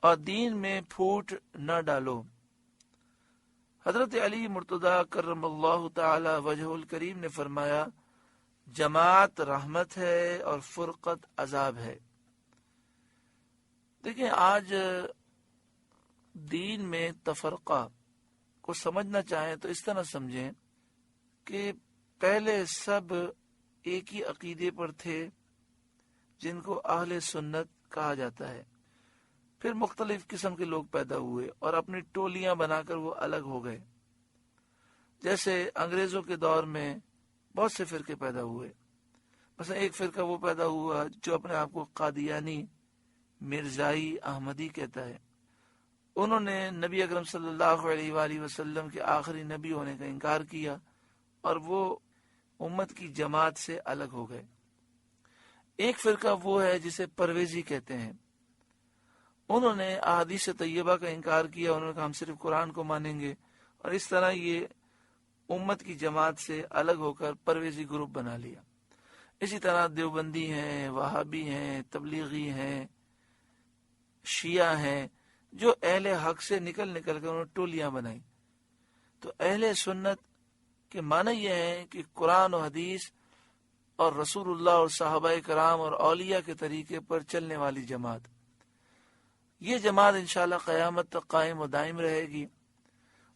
اور دین میں پھوٹ نہ ڈالو۔ حضرت علی مرتضیٰ کرم اللہ تعالی وجہ الکریم نے فرمایا، جماعت رحمت ہے اور فرقت عذاب ہے۔ دیکھیں، آج دین میں تفرقہ کو سمجھنا چاہیں تو اس طرح سمجھیں کہ پہلے سب ایک ہی عقیدے پر تھے جن کو اہل سنت کہا جاتا ہے، پھر مختلف قسم کے لوگ پیدا ہوئے اور اپنی ٹولیاں بنا کر وہ الگ ہو گئے۔ جیسے انگریزوں کے دور میں بہت سے فرقے پیدا ہوئے، مثلا ایک فرقہ وہ پیدا ہوا جو اپنے آپ کو قادیانی، مرزائی، احمدی کہتا ہے۔ انہوں نے نبی اکرم صلی اللہ علیہ وآلہ وسلم کے آخری نبی ہونے کا انکار کیا اور وہ امت کی جماعت سے الگ ہو گئے۔ ایک فرقہ وہ ہے جسے پرویزی کہتے ہیں، انہوں نے احادیث طیبہ کا انکار کیا، انہوں نے کہا ہم صرف قرآن کو مانیں گے، اور اس طرح یہ امت کی جماعت سے الگ ہو کر پرویزی گروپ بنا لیا۔ اسی طرح دیوبندی ہیں، وہابی ہیں، تبلیغی ہیں، شیعہ ہیں، جو اہل حق سے نکل کر انہوں نے ٹولیاں بنائی۔ تو اہل سنت کے معنی یہ ہے کہ قرآن و حدیث اور رسول اللہ اور صحابہ کرام اور اولیاء کے طریقے پر چلنے والی جماعت، یہ جماعت انشاءاللہ قیامت تک قائم و دائم رہے گی،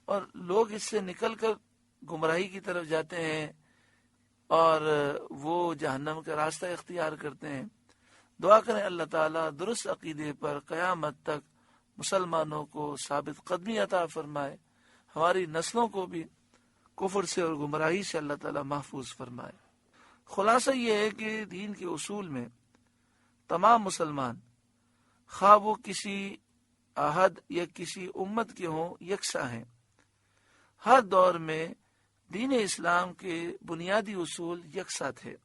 اور لوگ اس سے نکل کر گمراہی کی طرف جاتے ہیں اور وہ جہنم کا راستہ اختیار کرتے ہیں۔ دعا کریں اللہ تعالیٰ درست عقیدے پر قیامت تک مسلمانوں کو ثابت قدمی عطا فرمائے، ہماری نسلوں کو بھی کفر سے اور گمراہی سے اللہ تعالیٰ محفوظ فرمائے۔ خلاصہ یہ ہے کہ دین کے اصول میں تمام مسلمان، خواہ وہ کسی عہد یا کسی امت کے ہوں، یکساں ہیں۔ ہر دور میں دین اسلام کے بنیادی اصول یکساں تھے،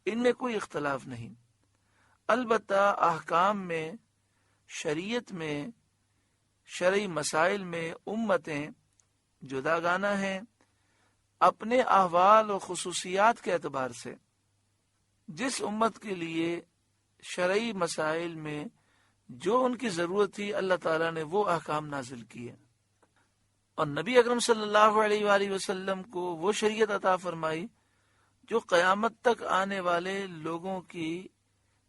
ان میں کوئی اختلاف نہیں۔ البتہ احکام میں، شریعت میں، شرعی مسائل میں امتیں جداگانہ ہیں اپنے احوال و خصوصیات کے اعتبار سے۔ جس امت کے لیے شرعی مسائل میں جو ان کی ضرورت تھی، اللہ تعالیٰ نے وہ احکام نازل کیے، اور نبی اکرم صلی اللہ علیہ وآلہ وسلم کو وہ شریعت عطا فرمائی جو قیامت تک آنے والے لوگوں کی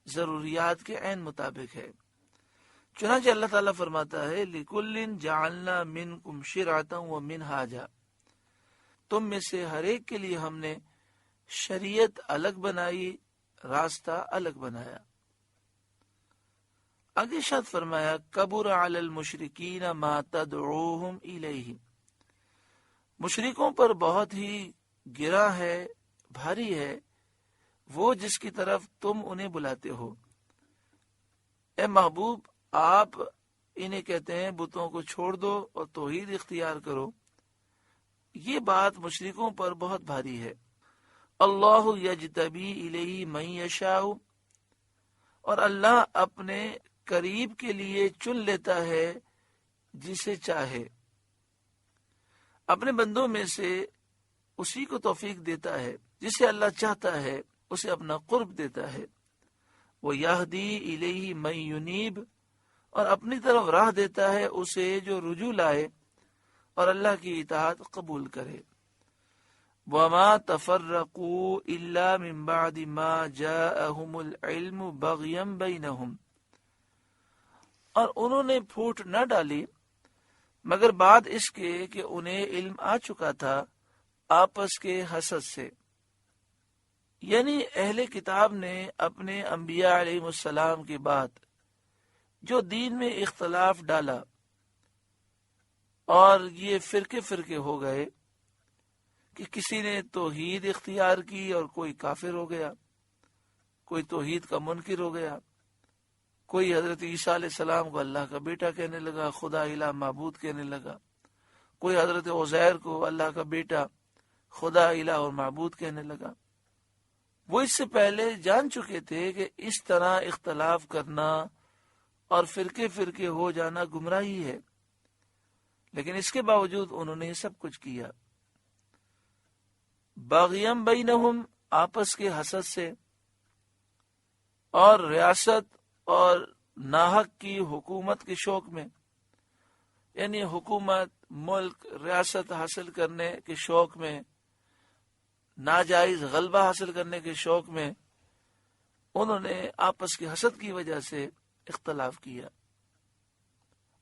ضروریات کے عین مطابق ہے۔ چنانچہ اللہ تعالیٰ فرماتا ہے، لِكُلٍّ جَعَلْنَا مِنْكُمْ شِرْعَةً وَمِنْهَاجًا، تم میں سے ہر ایک کے لیے ہم نے شریعت الگ بنائی، راستہ الگ بنایا۔ آگے ارشاد فرمایا، کبر علی المشرکین ما تدعوہم الیہ، مشرکوں پر بہت ہی گرا ہے، بھاری ہے وہ جس کی طرف تم انہیں بلاتے ہو۔ اے محبوب، آپ انہیں کہتے ہیں بتوں کو چھوڑ دو اور توحید اختیار کرو، یہ بات مشرکوں پر بہت بھاری ہے۔ اللہ یجتبی الیہ من یشاء، اور اللہ اپنے قریب کے لیے چن لیتا ہے جسے چاہے، اپنے بندوں میں سے اسی کو توفیق دیتا ہے، جسے اللہ چاہتا ہے اسے اپنا قرب دیتا ہے۔ وہ یہدی الیہ من ینیب، اور اپنی طرف راہ دیتا ہے اسے جو رجوع لائے اور اللہ کی اطاعت قبول کرے۔ وما تفرقوا الا من بعد ما جاءهم العلم بغیا بینہم، اور انہوں نے پھوٹ نہ ڈالی مگر بعد اس کے کہ انہیں علم آ چکا تھا آپس کے حسد سے۔ یعنی اہل کتاب نے اپنے انبیاء علیہ السلام کے بعد جو دین میں اختلاف ڈالا اور یہ فرقے فرقے ہو گئے کہ کسی نے توحید اختیار کی اور کوئی کافر ہو گیا، کوئی توحید کا منکر ہو گیا، کوئی حضرت عیسیٰ علیہ السلام کو اللہ کا بیٹا کہنے لگا، خدا الہ معبود کہنے لگا، کوئی حضرت عزیر کو اللہ کا بیٹا، خدا الہ اور معبود کہنے لگا۔ وہ اس سے پہلے جان چکے تھے کہ اس طرح اختلاف کرنا اور فرقے فرقے ہو جانا گمراہی ہے، لیکن اس کے باوجود انہوں نے یہ سب کچھ کیا، باغیم بینہم، آپس کے حسد سے، اور ریاست اور ناحق کی حکومت کے شوق میں، یعنی حکومت، ملک، ریاست حاصل کرنے کے شوق میں، ناجائز غلبہ حاصل کرنے کے شوق میں انہوں نے آپس کی حسد کی وجہ سے اختلاف کیا۔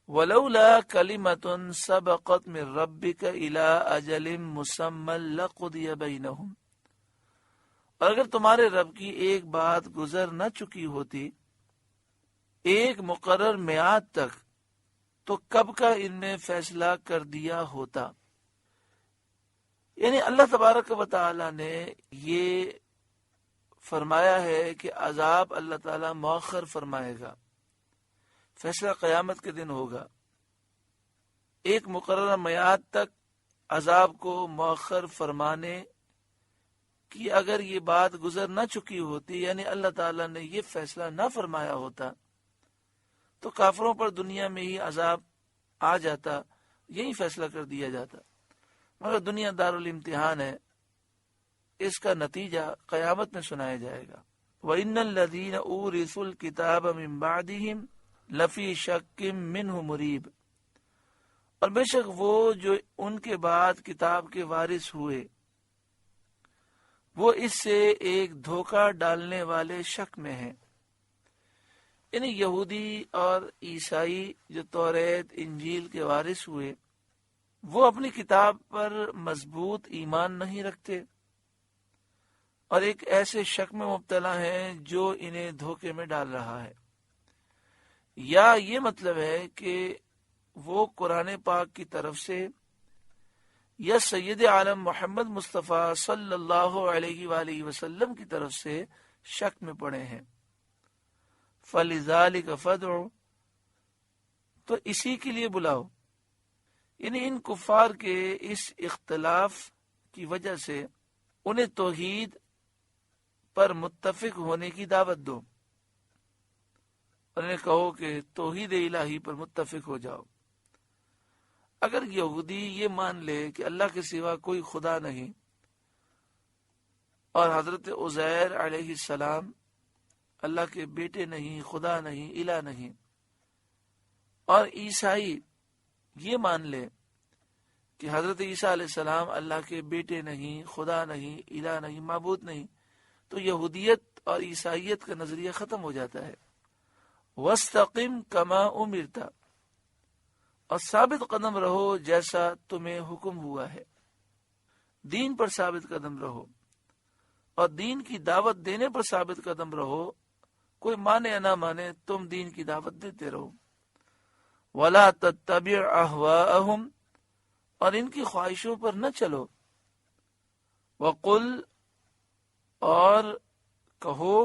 وَلَوْلَا كَلِمَةٌ سَبَقَتْ مِنْ رَبِّكَ إِلَىٰ أَجَلٍ مُّسَمًّى لَقُضِيَ بَيْنَهُمْ، اور اگر تمہارے رب کی ایک بات گزر نہ چکی ہوتی ایک مقرر میعاد تک، تو کب کا ان میں فیصلہ کر دیا ہوتا۔ یعنی اللہ تبارک و تعالی نے یہ فرمایا ہے کہ عذاب اللہ تعالی مؤخر فرمائے گا، فیصلہ قیامت کے دن ہوگا۔ ایک مقررہ میعاد تک عذاب کو مؤخر فرمانے کی اگر یہ بات گزر نہ چکی ہوتی، یعنی اللہ تعالیٰ نے یہ فیصلہ نہ فرمایا ہوتا، تو کافروں پر دنیا میں ہی عذاب آ جاتا، یہی فیصلہ کر دیا جاتا۔ مگر دنیا دارالامتحان ہے، اس کا نتیجہ قیامت میں سنایا جائے گا۔ وَإِنَّ الَّذِينَ أُورِثُوا الْكِتَابَ مِن بَعْدِهِمْ لَفِي شَكٍّ مِّنْهُ مُرِيبٍ، اور بے شک وہ جو ان کے بعد کتاب کے وارث ہوئے وہ اس سے ایک دھوکہ ڈالنے والے شک میں ہیں۔ یعنی یہودی اور عیسائی جو توریت انجیل کے وارث ہوئے وہ اپنی کتاب پر مضبوط ایمان نہیں رکھتے اور ایک ایسے شک میں مبتلا ہیں جو انہیں دھوکے میں ڈال رہا ہے۔ یا یہ مطلب ہے کہ وہ قرآن پاک کی طرف سے یا سید عالم محمد مصطفیٰ صلی اللہ علیہ وآلہ وسلم کی طرف سے شک میں پڑے ہیں۔ فَلِذَلِكَ فَادْعُ، تو اسی کے لیے بلاؤ، یعنی ان کفار کے اس اختلاف کی وجہ سے انہیں توحید پر متفق ہونے کی دعوت دو، اور انہیں کہو کہ توحید الہی پر متفق ہو جاؤ۔ اگر یہودی یہ مان لے کہ اللہ کے سوا کوئی خدا نہیں اور حضرت عزیر علیہ السلام اللہ کے بیٹے نہیں، خدا نہیں، الہ نہیں، اور عیسائی یہ مان لے کہ حضرت عیسیٰ علیہ السلام اللہ کے بیٹے نہیں، خدا نہیں، الہ نہیں، معبود نہیں، تو یہودیت اور عیسائیت کا نظریہ ختم ہو جاتا ہے۔ وَاسْتَقِمْ كَمَا أُمِرْتَ، اور ثابت قدم رہو جیسا تمہیں حکم ہوا ہے۔ دین پر ثابت قدم رہو اور دین کی دعوت دینے پر ثابت قدم رہو، کوئی مانے یا نہ مانے تم دین کی دعوت دیتے رہو۔ وَلَا تَتَّبِعْ أَهْوَاءَهُمْ، اور ان کی خواہشوں پر نہ چلو۔ وَقُلْ، اور کہو،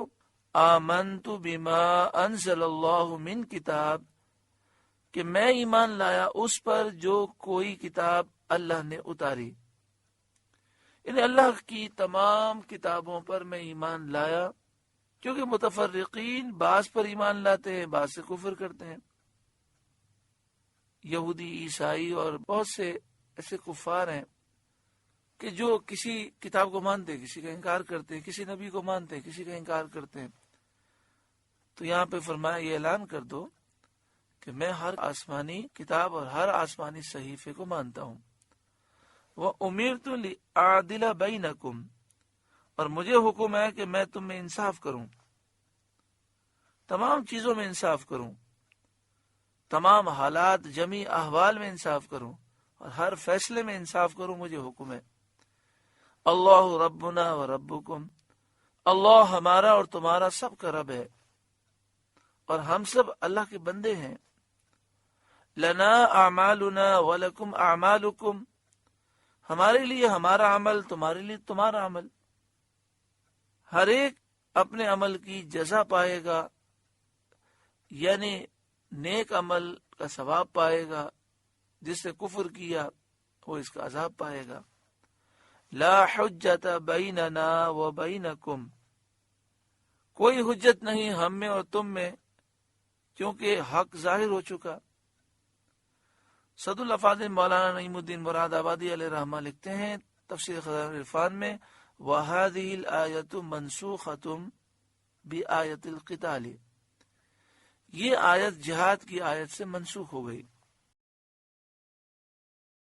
آمنت بما انزل اللہ من کتاب، کہ میں ایمان لایا اس پر جو کوئی کتاب اللہ نے اتاری، یعنی اللہ کی تمام کتابوں پر میں ایمان لایا، کیونکہ متفرقین بعض پر ایمان لاتے ہیں، بعض سے کفر کرتے ہیں۔ یہودی، عیسائی اور بہت سے ایسے کفار ہیں کہ جو کسی کتاب کو مانتے کسی کا انکار کرتے ہیں، کسی نبی کو مانتے کسی کا انکار کرتے ہیں۔ تو یہاں پہ فرمایا یہ اعلان کر دو کہ میں ہر آسمانی کتاب اور ہر آسمانی صحیفے کو مانتا ہوں۔ وَأُمِرْتُ لِأَعْدِلَ بَيْنَكُمْ، اور مجھے حکم ہے کہ میں تم میں انصاف کروں، تمام چیزوں میں انصاف کروں، تمام حالات، جمی احوال میں انصاف کروں، اور ہر فیصلے میں انصاف کروں، مجھے حکم ہے۔ اللہ ربنا و ربکم، اللہ ہمارا اور تمہارا سب کا رب ہے، اور ہم سب اللہ کے بندے ہیں۔ لنا اعمالنا ولکم اعمالکم، ہمارے لیے ہمارا عمل، تمہارے لیے تمہارا عمل، ہر ایک اپنے عمل کی جزا پائے گا، یعنی نیک عمل کا ثواب پائے گا، جس نے کفر کیا وہ اس کا عذاب پائے گا۔ لا حجت بیننا و بینکم، کوئی حجت نہیں ہم میں اور تم میں، کیونکہ حق ظاہر ہو چکا۔ صد الافاضل مولانا نعیم الدین مراد آبادی علیہ رحمہ لکھتے ہیں تفسیر خزائن العرفان میں، وَهَذِهِ الْآيَةُ مَنْسُوخَةٌ بِآيَةِ الْقِتَالِ، یہ آیت جہاد کی آیت سے منسوخ ہو گئی۔